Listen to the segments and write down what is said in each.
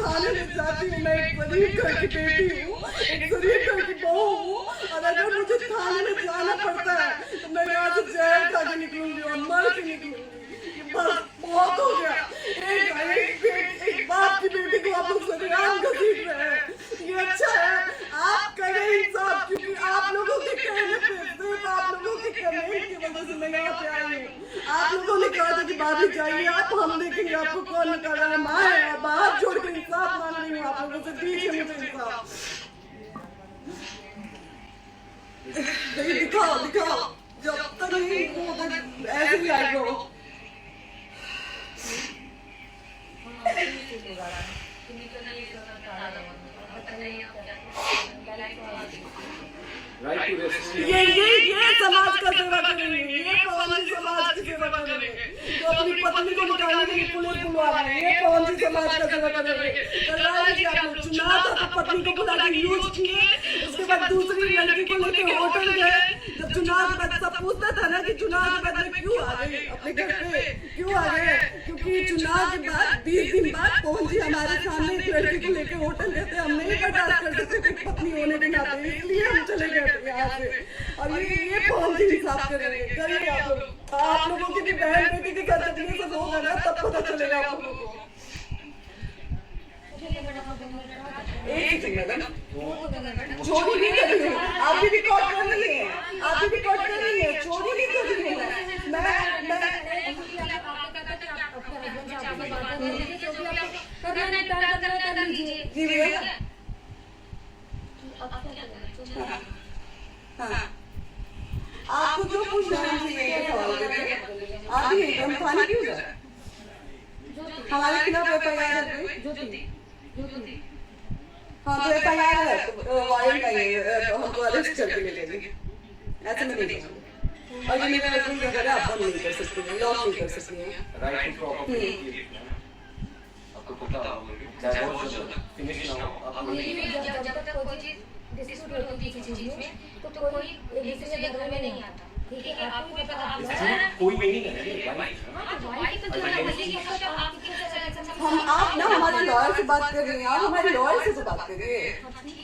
थाने में जाती हूँ, मैं एक गरीब घर की बेटी हूँ, एक गरीब घर की बहू हूँ, और अगर मुझे थाने में जाना पड़ता है तो मैं यहाँ से जहर खा के निकलूंगी और मर के निकलूंगी। ये बस बहुत हो गया। एक बाप की बेटी को आप लोग सरेआम घसीट रहे हैं। ये अच्छा है? आप करें इंसाफ, क्योंकि आप लोगों के कहने पे, सिर्फ आप लोगों के कमेंट की वजह से मैं यहाँ पे आई हूँ। आप लोगों ने कहा था कि भाभी जाइए आप, हम देखेंगे आपको कौन निकाला है। मैं बाहर छोड़ के इंसाफ मांग रही हूँ आप लोगों से, दीजिए मुझे इंसाफ। दिखाओ दिखाओ, जब तक नहीं वो ऐसे ही आएगा। ये समाज का सेवा करेंगे, ये कौन सी समाज की सेवा करेंगे जो अपनी पत्नी को निकालने के लिए पुलिस बुलवा रहे हैं? ये कौन सी समाज का सेवा करेंगे? करवाइए आप लोग। चुनाव था तो पत्नी को बुला के यूज किए, उसके बाद दूसरी लड़की को लेकर होटल गए। जब चुनाव के बाद सब पूछता था ना कि चुनाव के बाद में क्यों आ गए अपने घर पे, क्यों आ गए? क्योंकि चुनाव के बाद 20 दिन बाद पहुंची हमारे सामने एक लड़की को लेकर होटल गए थे। हम नहीं बर्दाश्त कर सकते थे पत्नी होने के नाते, इसलिए हम चले गए थे यहाँ से। और ये कौन सी इंसाफ करेंगे? करिए आप लोग। आप लोगों की भी बहन बेटी के साथ जब ये सब होगा ना तब पता चलेगा आप लोगों को। एक सेकंड मैडम, चोरी नहीं कर रही हूँ, आप भी रिकॉर्ड कर रही है, आप भी रिकॉर्ड कर रही है, चोरी नहीं कर रही हूँ जी भैया। हाँ, आपको जो पूछना है सवाल करेंगे। आप ही हम थाने क्यों जाए? हमारे खिलाफ FIR है। हाँ तो FIR है, वारंट है, हमको अरेस्ट करके ले लेंगे। ऐसे में नहीं करेंगे। और ये मेरा हस्बैंड क्या करे, आप नहीं कर सकते हैं, लॉस नहीं कर सकते हैं। राइट टू प्रॉपर्टी आपको पता होगा, बहुत ज्यादा फिनिश ना हो आप जब तक कोई चीज डिस्प्यूट होती है किसी चीज में तो कोई एक दूसरे के घर में नहीं आता। ठीक है, आपको पता आप कोई भी नहीं है भाई। हां तो भाई तो जो मर्जी की तो आप हम आप ना हमारे लॉयर से बात कर रहे हैं, आप हमारे लॉयर से तो बात करिए।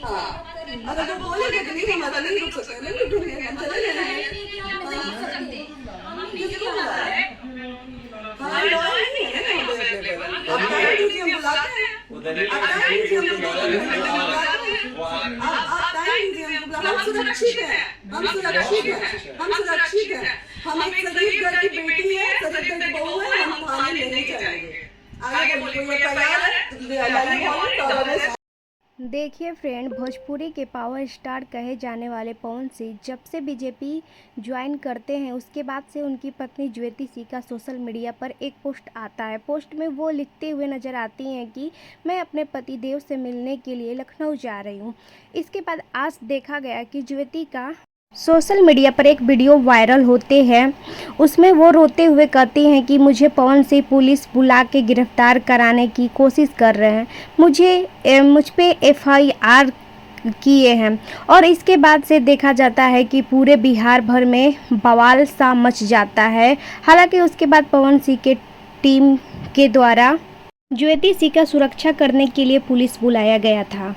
हाँ, अगर जो बोलेंगे कि नहीं हमारा नहीं रुक सकते, नहीं रुकेंगे, हम चले जाएंगे। किसको बुला रहे हैं? हमारे लॉयर नहीं है ना अवेलेबल। आप टाइम दीजिए, हम बुलाते हैं। आप टाइम दीजिए, हम बुलाते हैं। आप टाइम दीजिए, हम बुलाते हैं। हम सुरक्षित हैं, हम सुरक्षित हैं, हम सुरक्षित हैं। हम एक गरीब घर की बेटी है, गरीब घर की बहू है, हम थाने नहीं जाएंगे। देखिए फ्रेंड, भोजपुरी के पावर स्टार कहे जाने वाले पवन सिंह जब से बीजेपी ज्वाइन करते हैं उसके बाद से उनकी पत्नी ज्योति सिंह का सोशल मीडिया पर एक पोस्ट आता है। पोस्ट में वो लिखते हुए नज़र आती हैं कि मैं अपने पति देव से मिलने के लिए लखनऊ जा रही हूँ। इसके बाद आज देखा गया कि ज्योति का सोशल मीडिया पर एक वीडियो वायरल होते हैं। उसमें वो रोते हुए कहती हैं कि मुझे पवन सिंह पुलिस बुला के गिरफ्तार कराने की कोशिश कर रहे हैं, मुझ पे FIR किए हैं। और इसके बाद से देखा जाता है कि पूरे बिहार भर में बवाल सा मच जाता है। हालांकि उसके बाद पवन सिंह के टीम के द्वारा ज्योति सिंह का सुरक्षा करने के लिए पुलिस बुलाया गया था।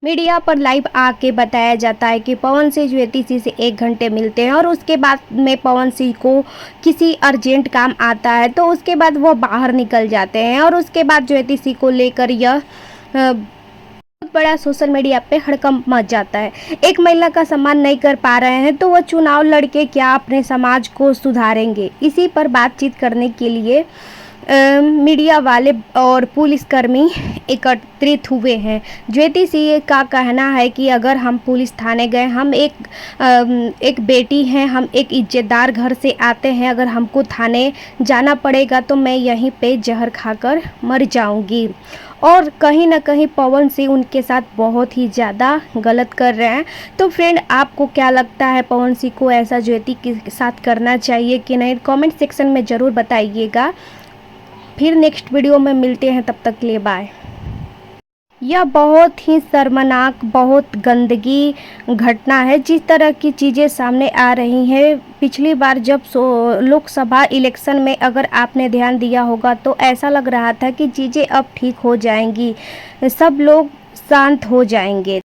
मीडिया पर लाइव आके बताया जाता है कि पवन सिंह ज्योति सिंह से 1 घंटे मिलते हैं और उसके बाद में पवन सिंह को किसी अर्जेंट काम आता है तो उसके बाद वो बाहर निकल जाते हैं। और उसके बाद ज्योति सिंह को लेकर यह बहुत बड़ा सोशल मीडिया पे हड़कंप मच जाता है। एक महिला का सम्मान नहीं कर पा रहे हैं तो वो चुनाव लड़के क्या अपने समाज को सुधारेंगे? इसी पर बातचीत करने के लिए मीडिया वाले और पुलिसकर्मी एकत्रित हुए हैं। ज्योति सिंह का कहना है कि अगर हम पुलिस थाने गए, हम एक बेटी हैं, हम एक इज्जतदार घर से आते हैं, अगर हमको थाने जाना पड़ेगा तो मैं यहीं पे जहर खाकर मर जाऊंगी। और कहीं ना कहीं पवन सिंह उनके साथ बहुत ही ज़्यादा गलत कर रहे हैं। तो फ्रेंड, आपको क्या लगता है, पवन सिंह को ऐसा ज्योति के साथ करना चाहिए कि नहीं? कमेंट सेक्शन में ज़रूर बताइएगा। फिर नेक्स्ट वीडियो में मिलते हैं, तब तक के लिए बाय। यह बहुत ही शर्मनाक, बहुत गंदगी घटना है। जिस तरह की चीज़ें सामने आ रही हैं, पिछली बार जब लोकसभा इलेक्शन में अगर आपने ध्यान दिया होगा तो ऐसा लग रहा था कि चीज़ें अब ठीक हो जाएंगी, सब लोग शांत हो जाएंगे।